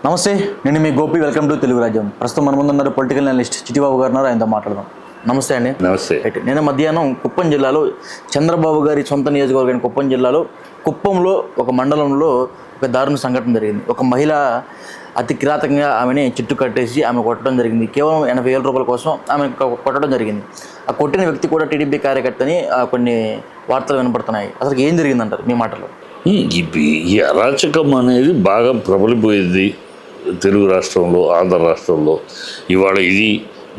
నమస్తే, నేను మీ Gopi. Welcome to Telugu రాజ్యం. ప్రస్తుతం మన ముందున్నారు పొలిటికల్ అనలిస్ట్ చిట్టిబాబు గారు. ఆయనతో మాట్లాడదాం. నమస్తే అండి. నమస్తే. నేను మధ్యాహ్నం కుప్పం జిల్లాలో చంద్రబాబు గారి సొంత నియోజకవర్గం కుప్పం జిల్లాలో కుప్పంలో ఒక మండలంలో ఒక దారుణ సంఘటన జరిగింది. ఒక మహిళ అతి కిరాతకంగా ఆమెని చుట్టు కట్టేసి ఆమె కొట్టడం జరిగింది. కేవలం 80,000 రూపాయల కోసం ఆమె కొట్టడం జరిగింది. ఆ కొట్టిన వ్యక్తి కూడా టీడీపీ కార్యకర్తని కొన్ని వార్తలు వినపడుతున్నాయి. అసలు ఏం జరిగిందంటారు మీ మాటలో? ఈ అరాచకం అనేది బాగా ప్రబలిపోయింది తెలుగు రాష్ట్రంలో, ఆంధ్ర రాష్ట్రంలో. ఇవాళ ఇది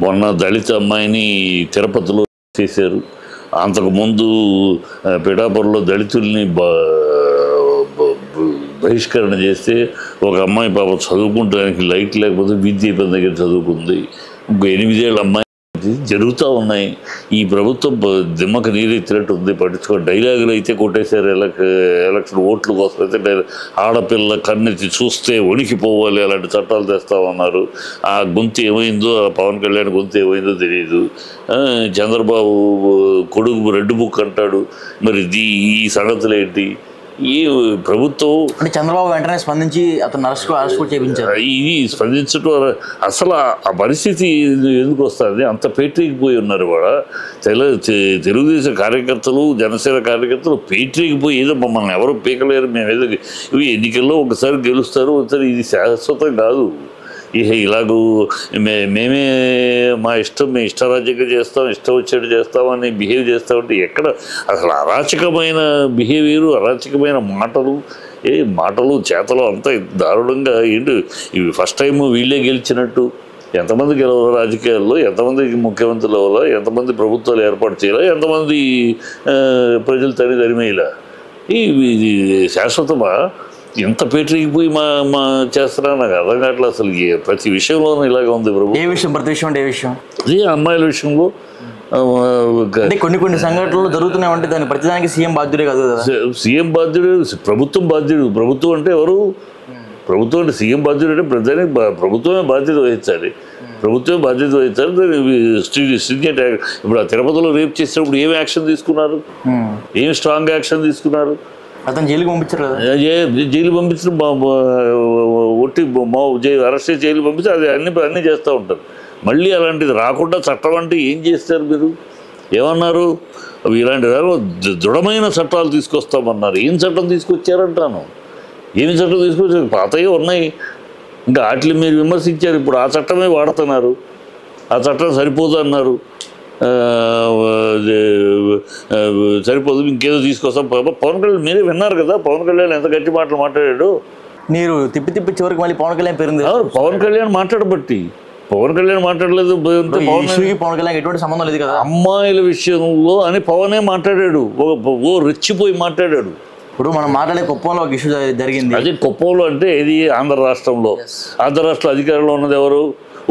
మొన్న దళిత అమ్మాయిని తిరుపతిలో చేశారు. అంతకుముందు పిఠాపురంలో దళితుల్ని బహిష్కరణ చేస్తే ఒక అమ్మాయి పాపం చదువుకుంటానికి లైట్ లేకపోతే విద్య దగ్గర చదువుకుంది. ఇంకో 8 ఏళ్ళ అమ్మాయి జరుగుతూ ఉన్నాయి. ఈ ప్రభుత్వం దిమ్మక నీరెత్తినట్టు ఉంది. పట్టించుకో. డైలాగులు అయితే కొట్టేశారు. ఎలక్షన్ ఓట్ల కోసం అయితే ఆడపిల్ల కన్నెత్తి చూస్తే వణికిపోవాలి, అలాంటి చట్టాలు తెస్తామన్నారు. ఆ గొంతు ఏమైందో, ఆ పవన్ కళ్యాణ్ గొంతు ఏమైందో తెలియదు. చంద్రబాబు కొడుకు రెడ్ బుక్ అంటాడు. మరి ఈ సంగతులు ఏంటి? ఈ ప్రభుత్వం అంటే చంద్రబాబు వెంటనే స్పందించి అతను అరెస్ట్ చేయించారు. ఇది స్పందించడం అసలు ఆ పరిస్థితి ఎందుకు వస్తుంది? అంత పేటరీకిపోయి ఉన్నారు కూడా తెలుగుదేశం కార్యకర్తలు, జనసేన కార్యకర్తలు పేటరీకిపోయి ఏదో మమ్మల్ని ఎవరు పీకలేరు, మేము ఏదో ఇవి ఎన్నికల్లో ఒకసారి గెలుస్తారు, ఒకసారి ఇది శాశ్వతం కాదు. ఇలాగూ మేమే మా ఇష్టం, మేము ఇష్టరాజ్యంగా చేస్తాం, ఇష్టం వచ్చేట్టు చేస్తామని బిహేవ్ చేస్తామంటే ఎక్కడ అసలు అరాచకమైన బిహేవియరు, అరాచకమైన మాటలు చేతలు అంతా దారుణంగా ఏంటి. ఇవి ఫస్ట్ టైం వీళ్ళే గెలిచినట్టు. ఎంతమంది గెలవాలో రాజకీయాల్లో, ఎంతమంది ముఖ్యమంత్రులు అవ్వాలా, ఎంతమంది ప్రభుత్వాలు ఏర్పాటు చేయాలా, ఎంతమంది ప్రజలు తరిమేలా? ఇది శాశ్వతమా? ఎంత పేటరీకిపోయి మా చేస్తున్నా నాకు అర్థం కావట్లేదు. అసలు ప్రతి విషయంలోనూ ఇలాగ ఉంది ప్రభుత్వం. ఏ విషయం? ప్రతి విషయం అంటే ఏ విషయం? అదే అమ్మాయిల విషయంలో కొన్ని సంఘటనలు జరుగుతూనే ఉంటాయి. దానికి ప్రతిదానికి సీఎం బాధ్యుడే కాదు కదా. సీఎం బాధ్యుడు, ప్రభుత్వం బాధ్యుడు. ప్రభుత్వం అంటే ఎవరు? ప్రభుత్వం అంటే సీఎం బాధ్యుడు అంటే ప్రతిదానికి ప్రభుత్వమే బాధ్యత వహించాలి. ప్రభుత్వమే బాధ్యత వహించాలి. స్ట్రింజెంట్ ఇప్పుడు ఆ తిరుపతిలో రేప్ చేసినప్పుడు ఏం యాక్షన్ తీసుకున్నారు? ఏం స్ట్రాంగ్ యాక్షన్ తీసుకున్నారు? అతను జైలుకి పంపించారు కదా. జైలు పంపించిన ఒట్టి అరెస్ట్ చేసి జైలు పంపించి అది అన్నీ చేస్తూ ఉంటారు. మళ్ళీ అలాంటిది రాకుండా చట్టం అంటే ఏం చేస్తారు మీరు? ఏమన్నారు? ఇలాంటి దృఢమైన చట్టాలు తీసుకొస్తామన్నారు. ఏం చట్టం తీసుకొచ్చారంటాను? ఏమి చట్టం తీసుకొచ్చారు? పాతయే ఉన్నాయి. ఇంకా వాటిని మీరు విమర్శించారు. ఇప్పుడు ఆ చట్టమే వాడుతున్నారు. ఆ చట్టం సరిపోదు అన్నారు. సరిపోదు, ఇంకేదో తీసుకొస్తాం. పవన్ కళ్యాణ్ మీరే విన్నారు కదా, పవన్ కళ్యాణ్ ఎంత గట్టి మాటలు మాట్లాడాడు. మీరు తిప్పి చివరికి మళ్ళీ పవన్ కళ్యాణ్ పేరుంది. పవన్ కళ్యాణ్ మాట్లాడబట్టి పవన్ కళ్యాణ్ మాట్లాడలేదు. పవన్ కళ్యాణ్ ఎటువంటి సంబంధం లేదు కదా అమ్మాయిల విషయంలో అని పవనే మాట్లాడాడు. రెచ్చిపోయి మాట్లాడాడు. ఇప్పుడు మనం మాట్లాడే కుప్పంలో ఒక ఇష్యూ జరిగింది. అదే కుప్పంలో అంటే ఇది ఆంధ్ర రాష్ట్రంలో. ఆంధ్ర రాష్ట్ర అధికారంలో ఉన్నది ఎవరు?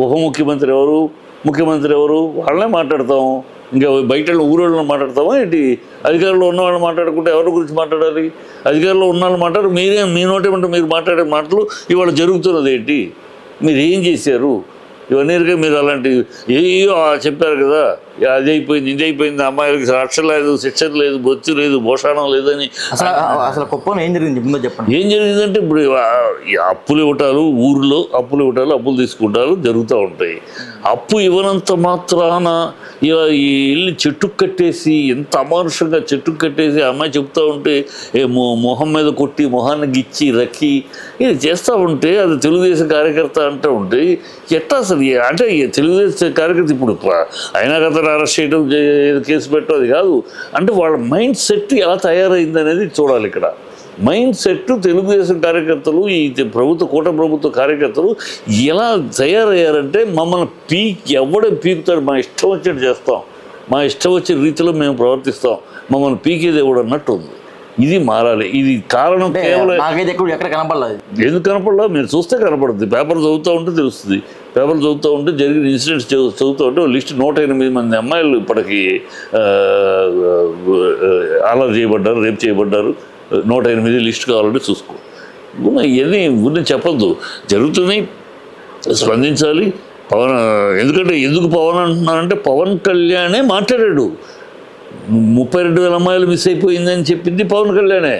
ఉప ముఖ్యమంత్రి ఎవరు? ముఖ్యమంత్రి ఎవరు? వాళ్ళనే మాట్లాడతాము. ఇంకా బయట ఊరోళ్ళని మాట్లాడతామా ఏంటి? అధికారంలో ఉన్న వాళ్ళని మాట్లాడుకుంటే ఎవరి గురించి మాట్లాడాలి? అధికారంలో ఉన్న వాళ్ళు మాట్లాడు. మీ నోటేమంటే మీరు మాట్లాడే మాటలు ఇవాళ జరుగుతున్నది ఏంటి? మీరు ఏం చేశారు? ఇవన్నీ మీరు అలాంటి ఏయో చెప్పారు కదా, అది అయిపోయింది, ఇది అయిపోయింది, అమ్మాయిలకి రక్ష లేదు, శిక్షణ లేదు, బొత్తు లేదు, భోషణం లేదని. అసలు కుప్పం ఏం జరిగింది చెప్పండి. ఏం జరిగిందంటే ఇప్పుడు అప్పులు ఇవ్వటాలు, ఊరిలో అప్పులు ఇవ్వటాలు, అప్పులు తీసుకుంటారు జరుగుతూ ఉంటాయి. అప్పు ఇవ్వనంత మాత్రాన వెళ్ళి చెట్టు కట్టేసి, ఎంత అమానుషంగా చెట్టు కట్టేసి అమ్మాయి చెప్తూ ఉంటే మొహం మీద కొట్టి, మొహాన్ని గిచ్చి రక్కి ఇది చేస్తూ ఉంటే అది తెలుగుదేశం కార్యకర్త అంటూ ఉంటే ఎట్టా అసలు? అంటే తెలుగుదేశం కార్యకర్త ఇప్పుడు అయినా కదా అరెస్ట్ చేయడం, కేసు పెట్టడం అది కాదు. అంటే వాళ్ళ మైండ్ సెట్ ఎలా తయారైంది అనేది చూడాలి. ఇక్కడ మైండ్ సెట్ తెలుగుదేశం కార్యకర్తలు, ఈ కూటమి ప్రభుత్వ కార్యకర్తలు ఎలా తయారయ్యారంటే మమ్మల్ని ఎవడే పీకుతాడు, మా ఇష్టం వచ్చేట్టు చేస్తాం, మా ఇష్టం వచ్చే రీతిలో మేము ప్రవర్తిస్తాం, మమ్మల్ని పీకేది ఎవడు అన్నట్టు ఉంది. ఇది మారాలి. ఇది కారణం కేవలం ఎక్కడ కనపడలేదు. ఎందుకు కనపడలేదు? మీరు చూస్తే కనపడుతుంది. పేపర్ చదువుతూ ఉంటే తెలుస్తుంది. పేపర్ చదువుతూ ఉంటే జరిగిన ఇన్సిడెంట్స్ చదువుతూ ఉంటే లిస్ట్ 108 మంది అమ్మాయిలు ఇప్పటికీ అలర్ట్ చేయబడ్డారు, రేప్ చేయబడ్డారు. 108 లిస్ట్ కావాలంటే చూసుకో. ఇవన్నీ ఊరిని చెప్పద్దు, జరుగుతున్నాయి, స్పందించాలి. ఎందుకు పవన్ అంటున్నానంటే పవన్ కళ్యాణే మాట్లాడాడు. 32,000 అమ్మాయిలు మిస్ అయిపోయిందని చెప్పింది పవన్ కళ్యాణే.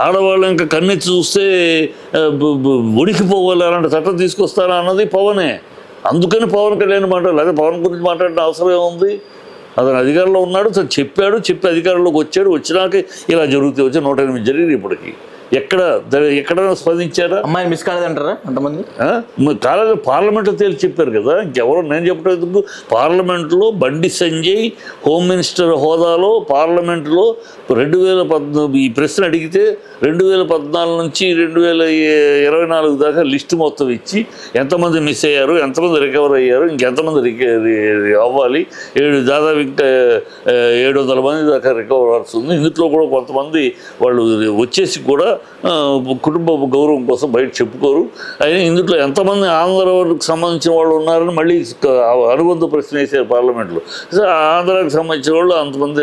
ఆడవాళ్ళు ఇంకా కన్నెత్తి చూస్తే ఉడికిపోవాలి అలాంటి చట్టం తీసుకొస్తారా అన్నది పవనే. అందుకని పవన్ కళ్యాణ్ మాట్లాడాలి. అదే పవన్ గురించి మాట్లాడిన అవసరం ఏముంది? అతను అధికారంలో ఉన్నాడు, తను చెప్పాడు, చెప్పి అధికారంలోకి వచ్చాడు. వచ్చినాక ఇలా జరుగుతాయి. వచ్చి 108 జరిగింది. ఇప్పటికి ఎక్కడైనా స్పందించారా? అమ్మాయిని మిస్ కాలేదంటారా అంతమంది? కాలేదు, పార్లమెంట్లో తేల్చి చెప్పారు కదా. ఇంకెవరో నేను చెప్పడం పార్లమెంట్లో బండి సంజయ్ హోమ్ మినిస్టర్ హోదాలో పార్లమెంట్లో 2014 ఈ ప్రశ్న అడిగితే 2014 నుంచి 2024 దాకా లిస్టు మొత్తం ఇచ్చి ఎంతమంది మిస్ అయ్యారు, ఎంతమంది రికవర్ అయ్యారు, ఇంకెంతమంది అవ్వాలి, దాదాపు ఇంకా 700 మంది దాకా రికవర్ అవుతుంది. ఇందులో కూడా కొంతమంది వాళ్ళు వచ్చేసి కూడా కుటుంబ గౌరవం కోసం బయట చెప్పుకోరు. అయినా ఇందులో ఎంతమంది ఆంధ్రాకి సంబంధించిన వాళ్ళు ఉన్నారని మళ్ళీ అనుబంధ ప్రశ్న వేసారు పార్లమెంట్లో. ఆంధ్రాకి సంబంధించిన వాళ్ళు అంతమంది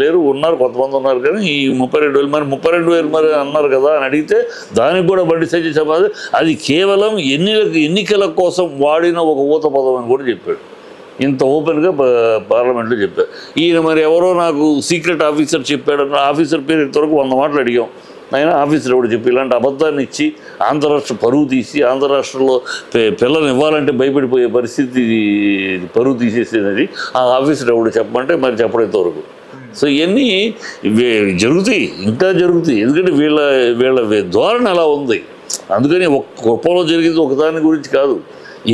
లేరు, ఉన్నారు, కొంతమంది ఉన్నారు. కానీ ఈ 32,000 మరి 32,000 మరి అన్నారు కదా అని అడిగితే దానికి కూడా బండి సంజయ్ సమాధానం అది కేవలం ఎన్నికల కోసం వాడిన ఒక ఊత పదం అని కూడా చెప్పాడు. ఇంత ఓపెన్గా పార్లమెంట్లో చెప్పారు. ఈయన మరి ఎవరో నాకు సీక్రెట్ ఆఫీసర్ చెప్పాడన్న ఆఫీసర్ పేరు ఇంతవరకు 100 మాటలు అడిగాం. ఆయన ఆఫీసర్ ఎవడు చెప్పి ఇలాంటి అబద్ధాన్ని ఇచ్చి ఆంధ్ర రాష్ట్ర పరువు తీసి ఆంధ్ర రాష్ట్రంలో పిల్లల్ని ఇవ్వాలంటే భయపడిపోయే పరిస్థితి పరువు తీసేసేది ఆ ఆఫీసర్ ఎవడు చెప్పమంటే మరి చెప్పడం ఇంతవరకు. సో ఇవన్నీ జరుగుతాయి, ఇంకా జరుగుతాయి. ఎందుకంటే వీళ్ళ ధోరణి అలా ఉంది. అందుకని ఒక కుప్పంలో జరిగింది ఒకదాని గురించి కాదు,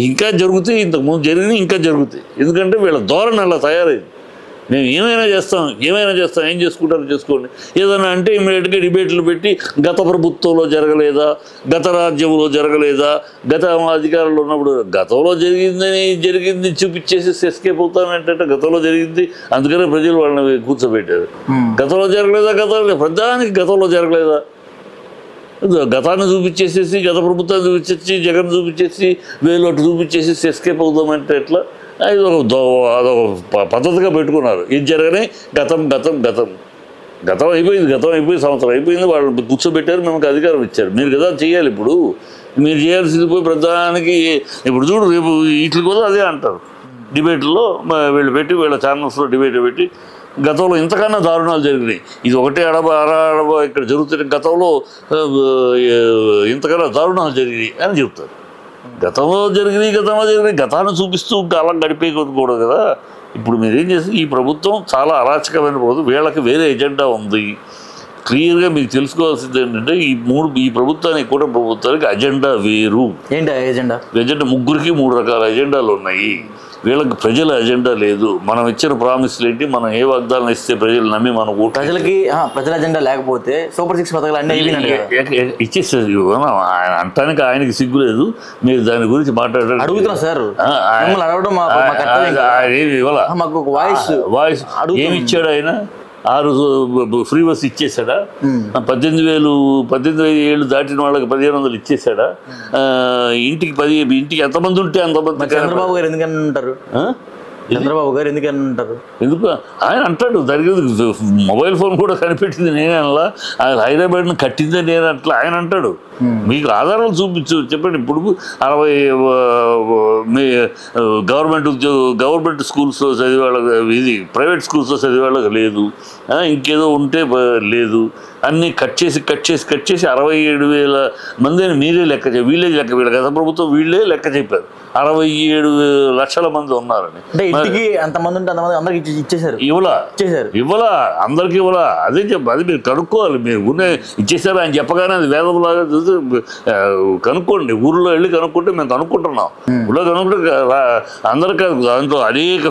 ఇంకా జరుగుతాయి, ఇంతకుముందు జరిగినాయి, ఇంకా జరుగుతాయి. ఎందుకంటే వీళ్ళ ధోరణి అలా తయారైంది. మేము ఏమైనా చేస్తాం, ఏం చేసుకుంటారో చేసుకోండి. ఏదైనా అంటే ఇమీడియట్గా డిబేట్లు పెట్టి గత ప్రభుత్వంలో జరగలేదా, గత రాజ్యంలో జరగలేదా, గత అధికారంలో ఉన్నప్పుడు గతంలో జరిగింది చూపించేసి ఎస్కేప్ అవుతానంటే గతంలో జరిగింది. అందుకనే ప్రజలు వాళ్ళని కూర్చోబెట్టారు. గతంలో జరగలేదా, ప్రధానికి గతంలో జరగలేదా, గతాన్ని చూపించేసేసి గత ప్రభుత్వాన్ని చూపించేసి జగన్ చూపించేసి వేలు చూపించేసి ఎస్కేప్ అవుతామంటే ఎట్లా? అదొక పద్ధతిగా పెట్టుకున్నారు. ఇది జరగనే గతం అయిపోయి సంవత్సరం అయిపోయింది. వాళ్ళు కూర్చోబెట్టారు, మేము అధికారం ఇచ్చారు, మీరు కదా చేయాలి. ఇప్పుడు మీరు చేయాల్సింది పోయి ప్రధానికి ఇప్పుడు చూడు రేపు వీటికి కూడా అదే అంటారు డిబేట్లో. వీళ్ళ ఛానల్స్లో డిబేట్ పెట్టి గతంలో ఇంతకన్నా దారుణాలు జరిగినాయి, ఇది ఒకటే అడబ ఇక్కడ జరుగుతున్న గతంలో ఇంతకన్నా దారుణాలు జరిగినాయి అని చెప్తారు. గతంలో జరిగినాయి గతాన్ని చూపిస్తూ కాలం గడిపేయకూడదు కదా. ఇప్పుడు మీరేం చేసి ఈ ప్రభుత్వం చాలా అరాచకమైన ప్రభుత్వం, వీళ్ళకి వేరే ఎజెండా ఉంది. క్లియర్గా మీకు తెలుసుకోవాల్సింది ఏంటంటే ఈ ప్రభుత్వానికి కూడా ప్రభుత్వానికి అజెండా వేరు. ఏంటి ఎజెండా? ముగ్గురికి 3 రకాల ఎజెండాలు ఉన్నాయి. వీళ్ళకి ప్రజల ఎజెండా లేదు. మనం ఇచ్చిన ప్రామిస్లు ఏంటి, మనం ఏ వాగ్దానం ఇస్తే ప్రజలు నమ్మి మన ప్రజల ఎజెండా లేకపోతే సూపర్ 6 పథకాలు అన్నీ ఇచ్చేసేది. అంటానికి ఆయనకి సిగ్గు లేదు. మీరు దాని గురించి మాట్లాడారు. అడుగుతున్నా సార్, వాయిస్ ఏమి ఇచ్చాడు ఆయన? 6 ఫ్రీ బస్ ఇచ్చేసాడా? 18,000 ఏళ్ళు దాటిన వాళ్ళకి 1,500 ఇచ్చేసాడా? ఇంటికి ఎంతమంది ఉంటే అంతమంది. చంద్రబాబు గారు ఎందుకని ఉంటారు? ఎందుకు ఆయన అంటాడు? దానికి మొబైల్ ఫోన్ కూడా కనిపెట్టింది నేనే అనలా, ఆయన హైదరాబాద్ని కట్టిందే నేను అట్లా ఆయన అంటాడు. మీకు ఆధారాలు చూపించు, చెప్పండి. ఇప్పుడు 60 గవర్నమెంట్ స్కూల్స్లో చదివే వాళ్ళకి, ఇది ప్రైవేట్ స్కూల్స్లో చదివే వాళ్ళకి లేదు, ఇంకేదో ఉంటే లేదు. అన్నీ కట్ చేసి 67,000 మందిని మీరే లెక్క వీళ్ళే లెక్క వీళ్ళ గత ప్రభుత్వం వీళ్ళే లెక్క చెప్పారు 67 లక్షల మంది ఉన్నారని. అంతమంది ఉంటే అంతమంది అందరికి ఇచ్చేసారు. ఇవ్వలా అందరికి ఇవ్వలా. అది మీరు కనుక్కోవాలి. మీరు ఊరినే ఇచ్చేసారు ఆయన చెప్పగానే అది వేదంలాగా చూసి కనుక్కోండి. ఊర్లో వెళ్ళి కనుక్కుంటే మేము కనుక్కుంటున్నాం. ఊళ్ళో కనుక్కుంటే అందరికీ దాంట్లో అనేక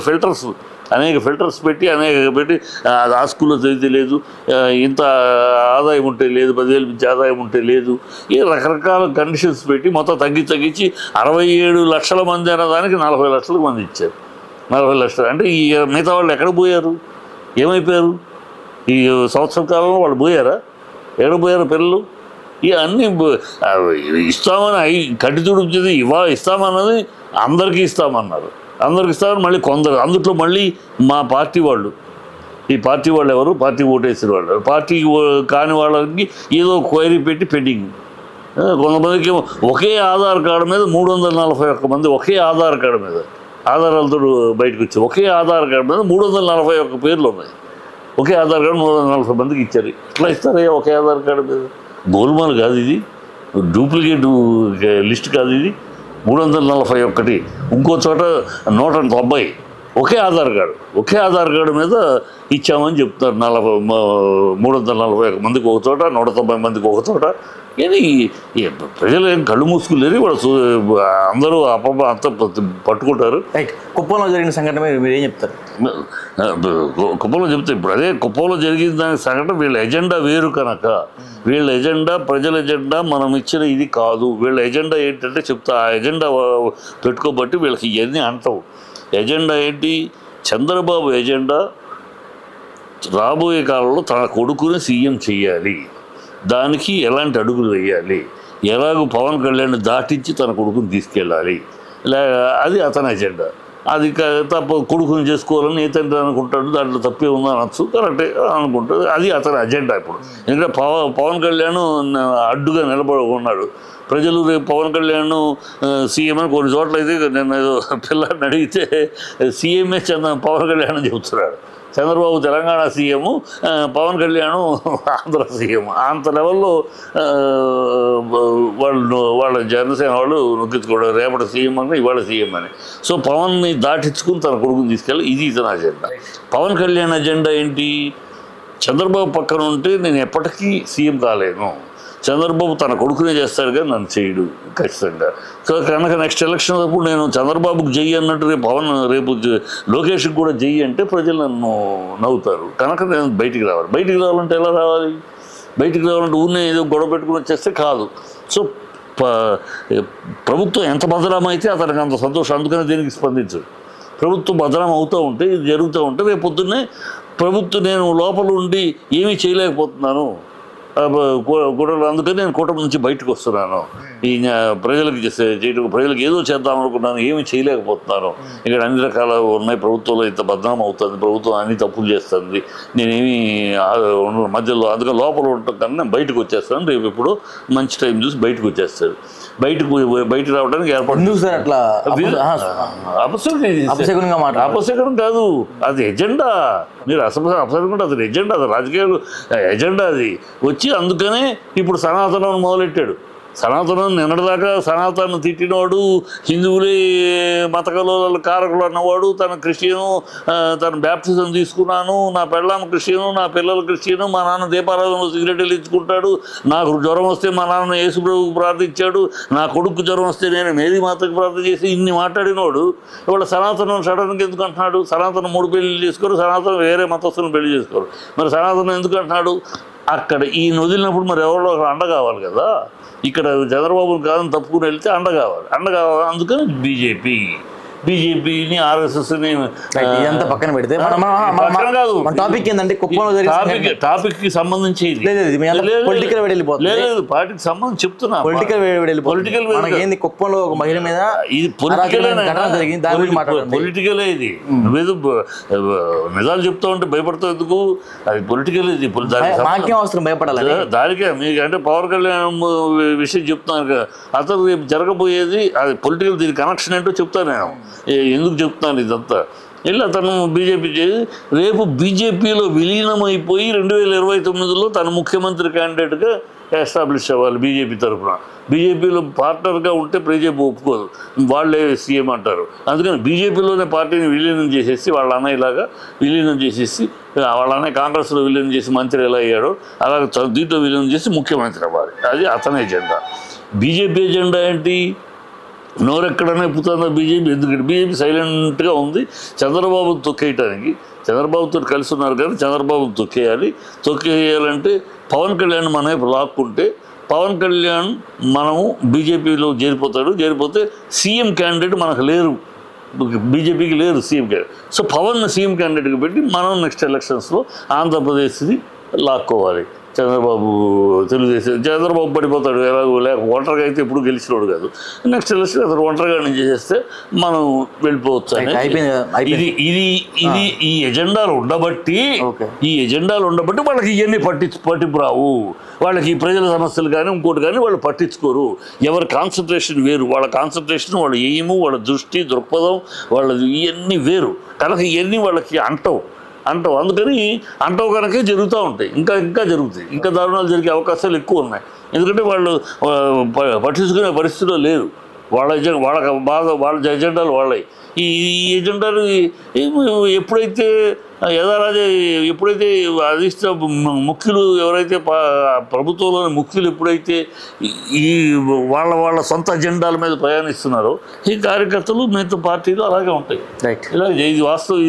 ఫిల్టర్స్ పెట్టి అది ఆ స్కూల్లో చదివితే లేదు, ఇంత ఆదాయం ఉంటే లేదు, 10,000 నుంచి ఆదాయం ఉంటే లేదు, ఈ రకరకాల కండిషన్స్ పెట్టి మొత్తం తగ్గించి 67 లక్షల మంది అనేదానికి 40 లక్షల మంది ఇచ్చారు. 40 లక్షలు అంటే ఈ మిగతా వాళ్ళు ఎక్కడ పోయారు, ఏమైపోయారు? ఈ సంవత్సర కాలంలో వాళ్ళు పోయారా? ఎక్కడ పోయారు పిల్లలు? ఇవన్నీ ఇస్తామని కట్టి తుడిచేది ఇస్తామన్నది అందరికీ ఇస్తామన్నారు. మళ్ళీ కొందరు అందులో మళ్ళీ మా పార్టీ వాళ్ళు, ఈ పార్టీ వాళ్ళు ఎవరు? పార్టీ ఓటేసిన వాళ్ళు. పార్టీ కాని వాళ్ళకి ఏదో క్వైరీ పెట్టి పెండింగ్. కొంతమందికి ఒకే ఆధార్ కార్డు మీద 341 మంది ఒకే ఆధార్ కార్డు మీద ఆధారాలతో బయటకు వచ్చి ఒకే ఆధార్ కార్డు మీద 341 పేర్లు ఉన్నాయి. ఒకే ఆధార్ కార్డు 340 మందికి ఇచ్చారు. ఎట్లా ఇస్తారయ్యా ఒకే ఆధార్ కార్డు మీద? గోల్మాల్ కాదు ఇది, డూప్లికేట్ లిస్ట్ కాదు ఇది. 341 ఇంకో చోట 190 ఒకే ఆధార్ కార్డు మీద ఇచ్చామని చెప్తారు. 341 మందికి ఒక చోట, 190 మందికి ఒక చోట. ఇది ప్రజలు ఏం కళ్ళు మూసుకులేరు, వాళ్ళు అందరూ అంతా పట్టుకుంటారు. కుప్పంలో జరిగిన సంఘటన మీరు ఏం చెప్తారు? కుప్పంలో చెప్తే ఇప్పుడు అదే కుప్పంలో జరిగిన దాని సంఘటన వీళ్ళ ఎజెండా వేరు కనుక, వీళ్ళ ఎజెండా ప్రజల ఎజెండా మనం ఇచ్చిన ఇది కాదు. వీళ్ళ ఎజెండా ఏంటంటే చెప్తా, ఆ ఎజెండా పెట్టుకోబట్టి వీళ్ళకి ఇవన్నీ అంటావు. ఎజెండా ఏంటి? చంద్రబాబు ఎజెండా రాబోయే కాలంలో తన కొడుకుని సీఎం చెయ్యాలి, దానికి ఎలాంటి అడుగులు వేయాలి, ఎలాగో పవన్ కళ్యాణ్ దాటించి తన కొడుకుని తీసుకెళ్ళాలి, అది అతని ఎజెండా. అది తప్ప కొడుకుని చేసుకోవాలని ఏ తండ్రి అనుకుంటాడు, దాంట్లో తప్పే ఉందా అనొచ్చు, కరెక్టే అనుకుంటాడు. అది అతని అజెండా. ఇప్పుడు ఎందుకంటే పవన్ కళ్యాణ్ అడ్డుగా నిలబడుకున్నాడు. ప్రజలు రేపు పవన్ కళ్యాణ్ సీఎం అని కొన్ని చోట్ల అయితే నేను ఏదో పిల్లాడిని అడిగితే సీఎంఏ పవన్ కళ్యాణ్ అని చెబుతున్నాడు. Chandrababu Telangana CM, Pawan Kalyan Andhra CM. అంత లెవెల్లో వాళ్ళ జనసేన వాళ్ళు నొక్కించుకోవడం, రేపటి సీఎం అని ఇవాళ సీఎం అని. సో పవన్ని దాటించుకుని తన కొడుకుని తీసుకెళ్ళి, ఇది ఇతని అజెండా. పవన్ కళ్యాణ్ అజెండా ఏంటి? చంద్రబాబు పక్కన ఉంటే నేను ఎప్పటికీ సీఎం కాలేను, చంద్రబాబు తన కొడుకునే చేస్తాడు కానీ నన్ను చేయడు ఖచ్చితంగా. సో కనుక నెక్స్ట్ ఎలక్షన్ అప్పుడు నేను చంద్రబాబుకు జై అన్నట్టు రేపు లోకేష్కి కూడా జై అంటే ప్రజలు నన్ను నవ్వుతారు. కనుక నేను బయటికి రావాలంటే ఎలా రావాలి? బయటికి రావాలంటే ఊరినే ఏదో గొడవ పెట్టుకుని వచ్చేస్తే కాదు. సో ప్రభుత్వం ఎంత బదనామైతే అతనికి అంత సంతోషం. అందుకని దీనికి స్పందించడు. ప్రభుత్వం బదనాం అవుతూ ఉంటే, ఇది జరుగుతూ ఉంటే రేపు పొద్దున్నే ప్రభుత్వం నేను లోపల ఉండి ఏమీ చేయలేకపోతున్నాను, అందుకని నేను కూటమి నుంచి బయటకు వస్తున్నాను, ఈ ప్రజలకు చేయడం, ప్రజలకు ఏదో చేద్దాం అనుకున్నాను, ఏమీ చేయలేకపోతున్నాను, ఇక్కడ అన్ని రకాల ఉన్నాయి, ప్రభుత్వంలో ఇంత బదనాం అవుతుంది, ప్రభుత్వం అన్ని తప్పులు చేస్తుంది, నేనేమి మధ్యలో అందుకని లోపల ఉండటం కన్నా నేను బయటకు వచ్చేస్తాను, రేపు ఇప్పుడు మంచి టైం చూసి బయటకు వచ్చేస్తాడు. బయట రావడానికి ఏర్పాటు. అపశకునం కాదు, అది ఎజెండా. మీరు అపశకునం, అది ఎజెండా, అది రాజకీయాలు ఎజెండా. అది వచ్చి అందుకనే ఇప్పుడు సనాతనం మొదలెట్టాడు. సనాతనం నిన్నటిదాకా సనాతనం తిట్టినవాడు, హిందువులే మత కలవల కారకులు అన్నవాడు, తన క్రిస్టియను, తన బ్యాప్టిజం తీసుకున్నాను, నా పెళ్ళాం క్రిస్టియను, నా పిల్లలు క్రిస్టియను, మా నాన్న దీపారాధనలో సిగరెట్లు ఇచ్చుకుంటాడు, నాకు జ్వరం వస్తే మా నాన్న యేసుప్రభువుకు ప్రార్థించాడు, నా కొడుకు జ్వరం వస్తే నేను మేరీ మాతకు ప్రార్థన చేసి ఇన్ని మాట్లాడినవాడు ఇవాళ సనాతనం సడన్గా ఎందుకు అంటున్నాడు? సనాతనం 3 పెళ్లి చేసుకోరు, సనాతనం వేరే మతస్థులను పెళ్లి చేసుకోరు, మరి సనాతనం ఎందుకు అంటున్నాడు? అక్కడ ఈయన వదిలినప్పుడు మరి ఎవరో ఒక అండ కావాలి కదా. ఇక్కడ చంద్రబాబుని కాదని తప్పుకుని వెళ్తే అండ కావాలి. అందుకని బీజేపీని ఆర్ఎస్ఎస్ని పక్కన పెడితే టాపిక్ ఏంటంటే టాపిక్కి సంబంధించి లేదు, పార్టీకి సంబంధించి చెప్తున్నా. పొలిటికల్ కుప్పంలో ఒక మహిళ మీద ఇది పొలిటికలే. ఇది నువ్వేదో నిజాలు చెప్తా ఉంటే భయపడతావు ఎందుకు? అది పొలిటికల్. ఇది మాకేం అవసరం భయపడాలి దానికే. మీకు అంటే పవన్ కళ్యాణ్ విషయం చెప్తున్నాను కదా, అసలు రేపు జరగబోయేది అది పొలిటికల్. దీని కనెక్షన్ ఏంటో చెప్తాను నేను, ఎందుకు చెప్తున్నాను ఇదంతా. ఇలా తను బీజేపీ చేసి రేపు బీజేపీలో విలీనమైపోయి 2029లో తను ముఖ్యమంత్రి క్యాండిడేట్గా ఎస్టాబ్లిష్ అవ్వాలి బీజేపీ తరఫున. బీజేపీలో పార్ట్నర్గా ఉంటే బీజేపీ ఒప్పుకోదు, వాళ్ళే సీఎం అంటారు. అందుకని బీజేపీలోనే పార్టీని విలీనం చేసేసి వాళ్ళ అన్నయ్యలాగా విలీనం చేసేసి, వాళ్ళ అన్నయ్య కాంగ్రెస్లో విలీనం చేసి మంత్రి ఎలా అయ్యాడో అలాగే దీంట్లో విలీనం చేసి ముఖ్యమంత్రి అవ్వాలి. అది అతని ఎజెండా. బీజేపీ ఎజెండా ఏంటి? నోరెక్కడనే పుతుందా బీజేపీ? ఎందుకంటే బీజేపీ సైలెంట్గా ఉంది. చంద్రబాబును తొక్కేయటానికి, చంద్రబాబుతో కలిసి ఉన్నారు కానీ చంద్రబాబును తొక్కేయాలంటే పవన్ కళ్యాణ్ మన వైపు లాక్కుంటే, పవన్ కళ్యాణ్ మనము బీజేపీలో చేరిపోతే సీఎం క్యాండిడేట్ మనకు లేరు, బీజేపీకి లేరు CM candidate. So Pawan CM క్యాండిడేట్గా పెట్టి మనం నెక్స్ట్ ఎలక్షన్స్లో ఆంధ్రప్రదేశ్ని లాక్కోవాలి. చంద్రబాబు పడిపోతాడు ఎలాగో, లేక ఒంటరిగా అయితే ఎప్పుడు గెలిచినోడు కాదు. నెక్స్ట్ ఎలక్షన్ అతను ఒంటరిగా నుంచి చేస్తే మనం వెళ్ళిపోవచ్చు. ఇది ఈ ఎజెండాలు ఉండబట్టి వాళ్ళకి ఇవన్నీ పట్టింపు రావు. వాళ్ళకి ప్రజల సమస్యలు కానీ ఇంకోటి కానీ వాళ్ళు పట్టించుకోరు. ఎవరి కాన్సన్ట్రేషన్ వేరు, వాళ్ళ కాన్సన్ట్రేషన్, వాళ్ళ ఎయిము, వాళ్ళ దృష్టి, దృక్పథం వాళ్ళది ఇవన్నీ వేరు. కనుక ఇవన్నీ వాళ్ళకి అంటవు. అంటావు. అందుకని అంటావు కనుకే జరుగుతూ ఉంటాయి, ఇంకా ఇంకా జరుగుతాయి, ఇంకా దారుణాలు జరిగే అవకాశాలు ఎక్కువ ఉన్నాయి. ఎందుకంటే వాళ్ళు పట్టించుకునే పరిస్థితిలో లేరు. వాళ్ళ ఎజెండాలు వాళ్ళవి. ఈ ఎజెండాలు ఎప్పుడైతే ఎప్పుడైతే అధిష్ట ముఖ్యులు ఎవరైతే ప్రభుత్వంలోని ముఖ్యులు ఎప్పుడైతే ఈ వాళ్ళ సొంత అజెండాల మీద ప్రయాణిస్తున్నారో ఈ కార్యకర్తలు మిగతా పార్టీలు అలాగే ఉంటాయి. రైట్. ఇలా ఇది వాస్తవం.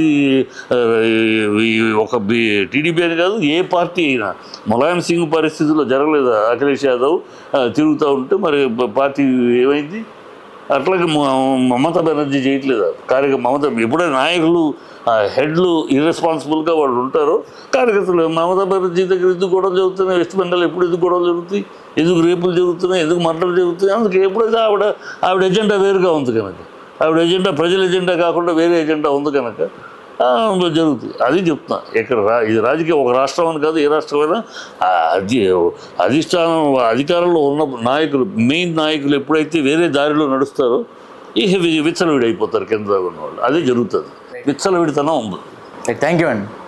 ఒక టీడీపీ అని కాదు, ఏ పార్టీ అయినా ములాయం సింగ్ పరిస్థితుల్లో జరగలేదు. అఖిలేష్ యాదవ్ తిరుగుతూ ఉంటే మరి పార్టీ ఏమైంది? అట్లాగే మమతా బెనర్జీ చేయట్లేదు. మమతా ఎప్పుడైనా నాయకులు హెడ్లు ఇర్రెస్పాన్సిబుల్గా వాళ్ళు ఉంటారో కార్యకర్తలు మమతా బెనర్జీ దగ్గర ఎందుకు గొడవలు జరుగుతున్నాయి, వెస్ట్ బెంగాల్ ఎప్పుడు ఎందుకు గొడవలు జరుగుతాయి, ఎందుకు రేపులు జరుగుతున్నాయి, ఎందుకు మర్డర్లు జరుగుతున్నాయి? అందుకే ఎప్పుడైతే ఆవిడ ఎజెండా వేరుగా ఉంది కనుక, ఆవిడ ఎజెండా ప్రజల ఎజెండా కాకుండా వేరే ఎజెండా ఉంది కనుక జరుగుతుంది. అది చెప్తున్నా. ఇది రాజకీయ ఒక రాష్ట్రం అని కాదు, ఏ రాష్ట్రమైనా అధిష్టానం అధికారంలో ఉన్న నాయకులు, మెయిన్ నాయకులు ఎప్పుడైతే వేరే దారిలో నడుస్తారో ఇక విచ్చలవిడి అయిపోతారు కింద ఉన్న వాళ్ళు. అదే జరుగుతుంది. విచ్చలవిడితనం ఉంది. థ్యాంక్ యూ అండి.